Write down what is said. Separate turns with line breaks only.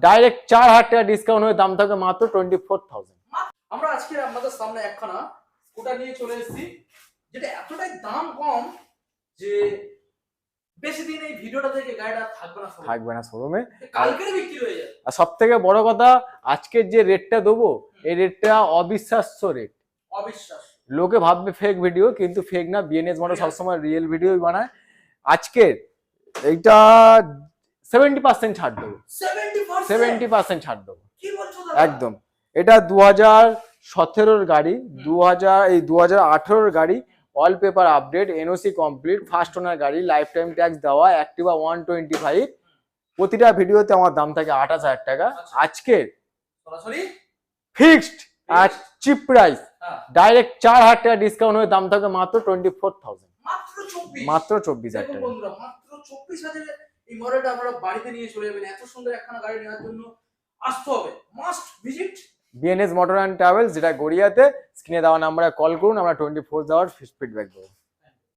Direct 4000 টাকা discount হয়ে দাম থাকবে মাত্র 24,000।
আমরা আজকে আপনাদের সামনে একখানা স্কুটার নিয়ে চলে এসেছি, যেটা এতটাই দাম কম যে বেশি দিন এই ভিডিওটা থেকে গাড়িটা থাকবে না
শোরুমে,
কালকেই বিক্রি হয়ে যাবে।
আর সব থেকে বড় কথা, আজকের যে রেটটা দেবো এই রেটটা অবিশ্বাস্য রেট।
অবিশ্বাস্য।
লোকে ভাববে ফেক ভিডিও, কিন্তু ফেক না। বিএনএস মোটর সবসময় রিয়েল ভিডিওই বানায়। আজকের এইটা 70% ছাড় দেবো, 70% ছাড় দেবো একদম। এটা 2017 গাড়ি, 2018 গাড়ি, all paper update, NOC complete, first owner গাড়ি, লাইফ টাইম ট্যাক্স দেওয়া, অ্যাক্টিভা 125। প্রতিটা ভিডিওতে আমার দাম থাকে 28,000 টাকা। আজকে ফিক্সড আর চিপ প্রাইস, ডাইরেক্ট 4000 টাকা ডিসকাউন্ট হয়ে দাম থাকবে মাত্র 24,000, মাত্র 24,000 টাকা।
মাত্র 24,000 এই মডেলটা আমরা বাড়িতে নিয়ে চলে যাবেন। এত সুন্দর একখানা গাড়ি নেওয়ার জন্য আসতে হবে, must visit
BNS motor and travels, যেটা গড়িয়াতে। স্ক্রিনে দেওয়া নাম্বারে কল করুন, আমরা 24 আওয়ার ফিডব্যাক দেবো।